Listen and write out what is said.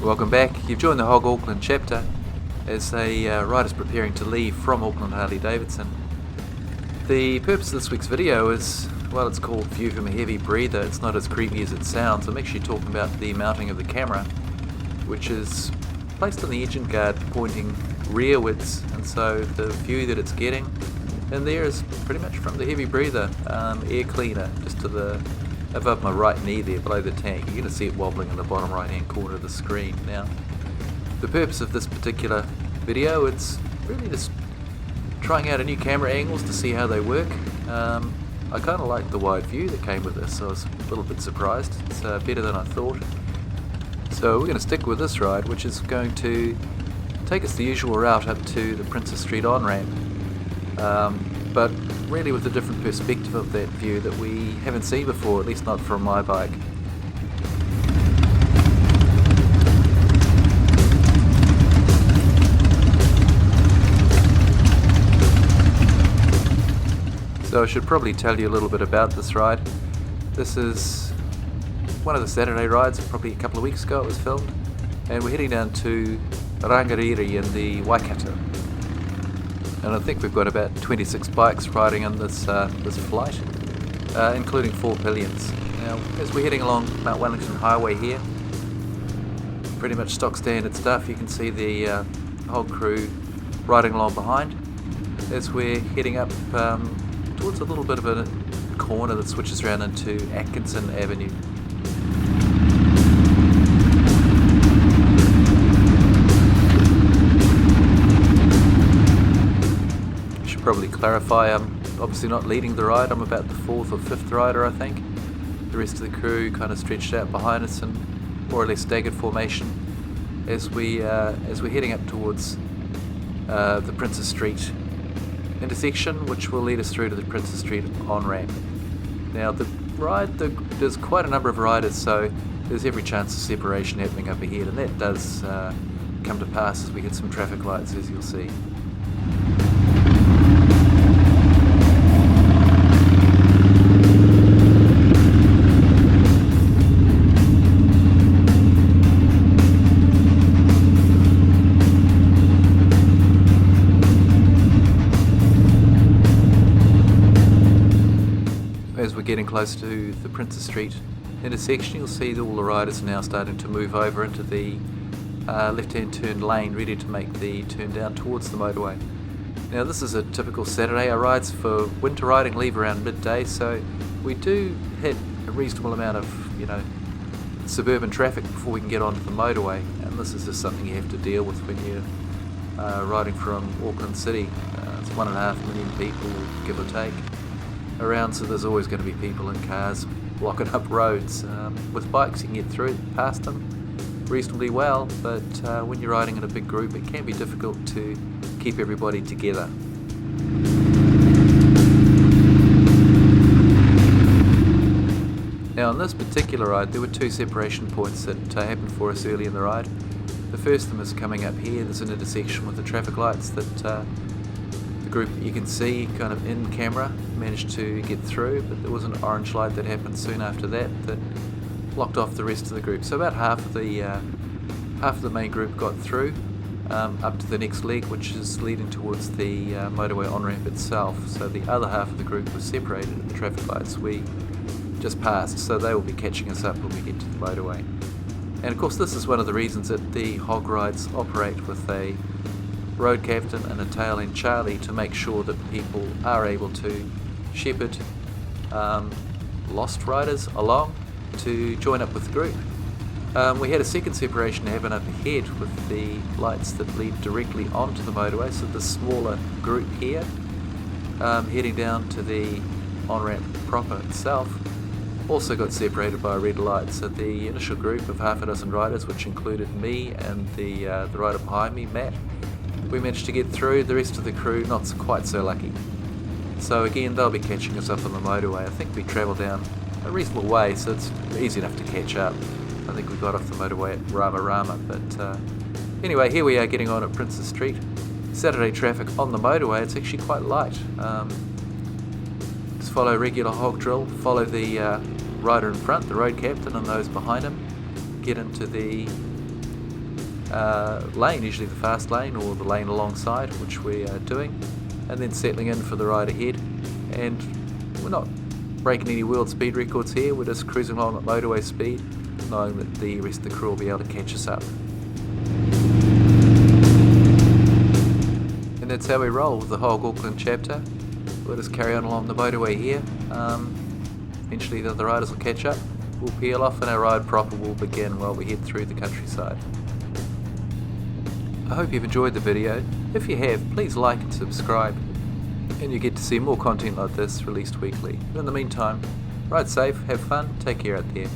Welcome back. You've joined the Hog Auckland chapter as a rider's preparing to leave from Auckland Harley-Davidson. The purpose of this week's video is, well, it's called View from a Heavy Breather. It's not as creepy as it sounds. I'm actually talking about the mounting of the camera, which is placed on the engine guard pointing rearwards, and so the view that it's getting in there is pretty much from the heavy breather air cleaner just to the above my right knee there, below the tank. You're going to see it wobbling in the bottom right hand corner of the screen. Now, the purpose of this particular video, it's really just trying out a new camera angles to see how they work. I kind of like the wide view that came with this, so I was a little bit surprised. It's better than I thought. So we're going to stick with this ride, which is going to take us the usual route up to the Princess Street on-ramp, but really with a different perspective of that view that we haven't seen before, at least not from my bike. So I should probably tell you a little bit about this ride. This is one of the Saturday rides, probably a couple of weeks ago it was filmed, and we're heading down to Rangiriri in the Waikato. And I think we've got about 26 bikes riding on this flight, including 4 pillions. Now, as we're heading along Mount Wellington Highway here, pretty much stock standard stuff. You can see the whole crew riding along behind as we're heading up towards a little bit of a corner that switches around into Atkinson Avenue. Probably clarify, I'm obviously not leading the ride. I'm about the 4th or 5th rider, I think. The rest of the crew kind of stretched out behind us in more or less staggered formation as we're heading up towards the Princess Street intersection, which will lead us through to the Princess Street on-ramp. Now the ride, there's quite a number of riders, so there's every chance of separation happening up ahead, and that does come to pass as we hit some traffic lights, as you'll see. As we're getting close to the Princess Street intersection, you'll see that all the riders are now starting to move over into the left-hand turn lane, ready to make the turn down towards the motorway. Now this is a typical Saturday. Our rides for winter riding leave around midday, so we do hit a reasonable amount of, suburban traffic before we can get onto the motorway, and this is just something you have to deal with when you're riding from Auckland City. It's 1.5 million people, give or take, around, so there's always going to be people in cars blocking up roads. With bikes you can get through past them reasonably well, but when you're riding in a big group it can be difficult to keep everybody together. Now on this particular ride there were 2 separation points that happened for us early in the ride. The first of them is coming up here. There's an intersection with the traffic lights that the group, you can see kind of in camera, managed to get through, but there was an orange light that happened soon after that blocked off the rest of the group. So about half of the main group got through up to the next leg, which is leading towards the motorway on-ramp itself. So the other half of the group was separated at the traffic lights we just passed, so they will be catching us up when we get to the motorway. And of course this is one of the reasons that the hog rides operate with a road captain and a tail end Charlie, to make sure that people are able to shepherd lost riders along to join up with the group. We had a second separation happen up ahead with the lights that lead directly onto the motorway, so the smaller group here heading down to the on-ramp proper itself also got separated by a red light. So the initial group of half a dozen riders, which included me and the rider behind me, Matt, we managed to get through. The rest of the crew not quite so lucky. So again, they'll be catching us up on the motorway. I think we travel down a reasonable way, so it's easy enough to catch up. I think we got off the motorway at Rama, but anyway, here we are getting on at Princess Street. Saturday traffic on the motorway, it's actually quite light. Just follow regular hog drill, follow the rider in front, the road captain, and those behind him. Get into the lane, usually the fast lane or the lane alongside, which we are doing, and then settling in for the ride ahead. And we're not breaking any world speed records here, we're just cruising along at motorway speed, knowing that the rest of the crew will be able to catch us up. And that's how we roll with the whole Auckland chapter. We'll just carry on along the motorway here. Eventually the other riders will catch up, we'll peel off, and our ride proper will begin while we head through the countryside. I hope you've enjoyed the video. If you have, please like and subscribe, and you get to see more content like this released weekly. But in the meantime, ride safe, have fun, take care out there.